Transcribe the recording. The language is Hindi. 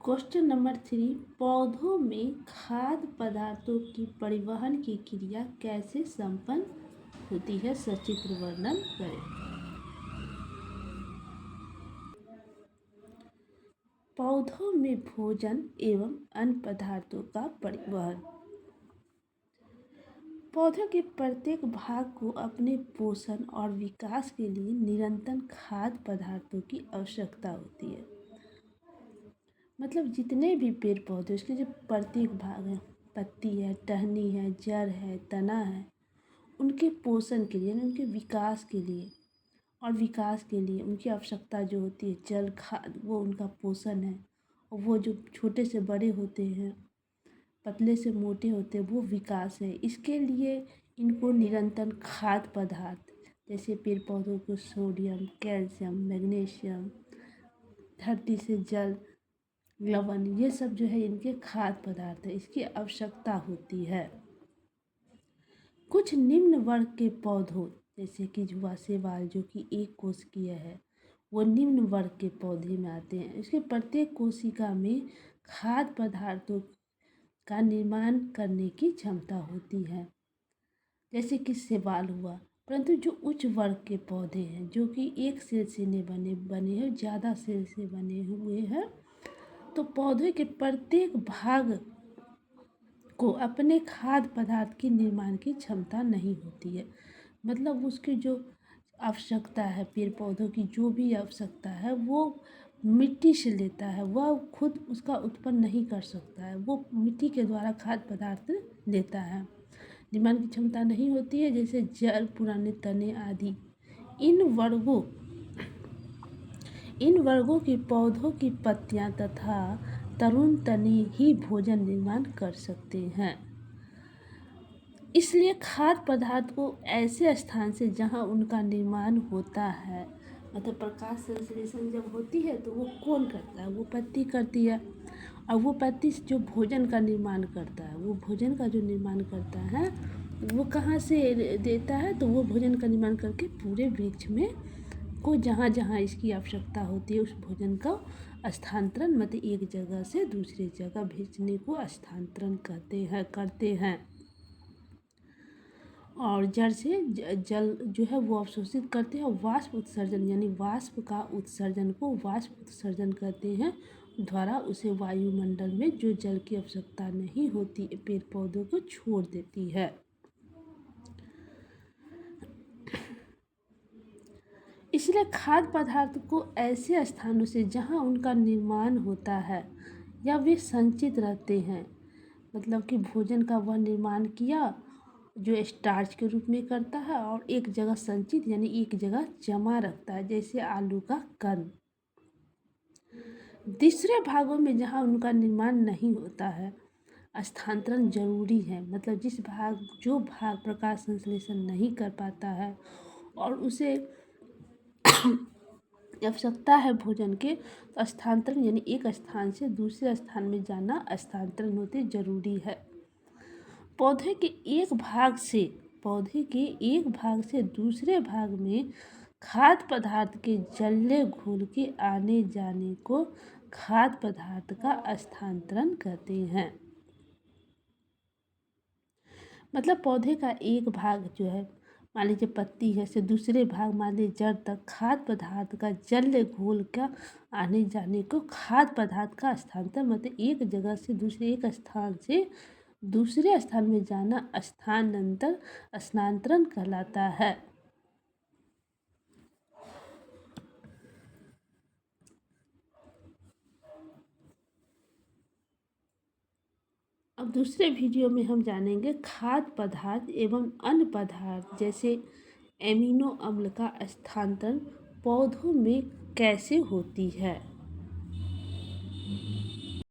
क्वेश्चन नंबर 3, पौधों में खाद्य पदार्थों की परिवहन की क्रिया कैसे संपन्न होती है, सचित्र वर्णन करें। पौधों में भोजन एवं अन्य पदार्थों का परिवहन। पौधों के प्रत्येक भाग को अपने पोषण और विकास के लिए निरंतर खाद्य पदार्थों की आवश्यकता होती है। मतलब जितने भी पेड़ पौधे उसके जो प्रत्येक भाग हैं, पत्ती है, टहनी है, जड़ है, तना है, उनके पोषण के लिए, उनके विकास के लिए और विकास के लिए उनकी आवश्यकता जो होती है जल, खाद, वो उनका पोषण है। और वो जो छोटे से बड़े होते हैं, पतले से मोटे होते हैं, वो विकास है। इसके लिए इनको निरंतर खाद्य पदार्थ जैसे पेड़ पौधों को सोडियम, कैल्शियम, मैग्नीशियम, धरती से जल, लवण, ये सब जो है इनके खाद्य पदार्थ है, इसकी आवश्यकता होती है। कुछ निम्न वर्ग के पौधों जैसे कि जुआ शैवाल जो कि एक कोशिकीय है, वो निम्न वर्ग के पौधे में आते हैं। इसके प्रत्येक कोशिका में खाद्य पदार्थों का निर्माण करने की क्षमता होती है, जैसे कि शैवाल हुआ। परंतु जो उच्च वर्ग के पौधे हैं जो कि एक सेल से नहीं बने हैं, ज़्यादा सेल से बने हुए हैं, तो पौधे के प्रत्येक भाग को अपने खाद्य पदार्थ के निर्माण की क्षमता नहीं होती है। मतलब उसकी जो आवश्यकता है, पेड़ पौधों की जो भी आवश्यकता है वो मिट्टी से लेता है, वह खुद उसका उत्पन्न नहीं कर सकता है, वो मिट्टी के द्वारा खाद्य पदार्थ लेता है। निर्माण की क्षमता नहीं होती है, जैसे जड़, पुराने तने आदि। इन वर्गों के पौधों की पत्तियां तथा तरुण तने ही भोजन निर्माण कर सकते हैं। इसलिए खाद्य पदार्थ को ऐसे स्थान से जहां उनका निर्माण होता है, मतलब प्रकाश संश्लेषण जब होती है तो वो कौन करता है, वो पत्ती करती है। और वो पत्ती से जो भोजन का निर्माण करता है, वो भोजन का जो निर्माण करता है वो कहाँ से देता है, तो वो भोजन का निर्माण करके पूरे वृक्ष में को जहाँ जहाँ इसकी आवश्यकता होती है उस भोजन का स्थानांतरण, मतलब एक जगह से दूसरी जगह भेजने को स्थानांतरण करते हैं। और जड़ से जल जो है वो अवशोषित करते हैं और वाष्प उत्सर्जन यानी वाष्प का उत्सर्जन को वाष्प उत्सर्जन करते हैं द्वारा उसे वायुमंडल में जो जल की आवश्यकता नहीं होती पेड़ पौधों को छोड़ देती है। इसलिए खाद्य पदार्थ को ऐसे स्थानों से जहां उनका निर्माण होता है या वे संचित रहते हैं, मतलब कि भोजन का वह निर्माण किया जो स्टार्च के रूप में करता है और एक जगह संचित यानी एक जगह जमा रखता है, जैसे आलू का कण। दूसरे भागों में जहां उनका निर्माण नहीं होता है स्थानांतरण जरूरी है। मतलब जो भाग प्रकाश संश्लेषण नहीं कर पाता है और उसे आवश्यकता है भोजन के, तो स्थानांतरण यानी एक स्थान से दूसरे स्थान में जाना स्थानांतरण होते जरूरी है। पौधे के एक भाग से दूसरे भाग में खाद्य पदार्थ के जल्ले घोल के आने जाने को खाद्य पदार्थ का स्थानांतरण कहते हैं। मतलब पौधे का एक भाग जो है, मान लीजिए पत्ती है, से दूसरे भाग मान लीजिए जड़ तक खाद्य पदार्थ का जल घोल का आने जाने को खाद्य पदार्थ का स्थानांतरण, मतलब एक जगह से एक स्थान से दूसरे स्थान में जाना स्थानांतरण कहलाता है। अब दूसरे वीडियो में हम जानेंगे खाद्य पदार्थ एवं अन्य पदार्थ जैसे एमिनो अम्ल का स्थानांतरण पौधों में कैसे होती है।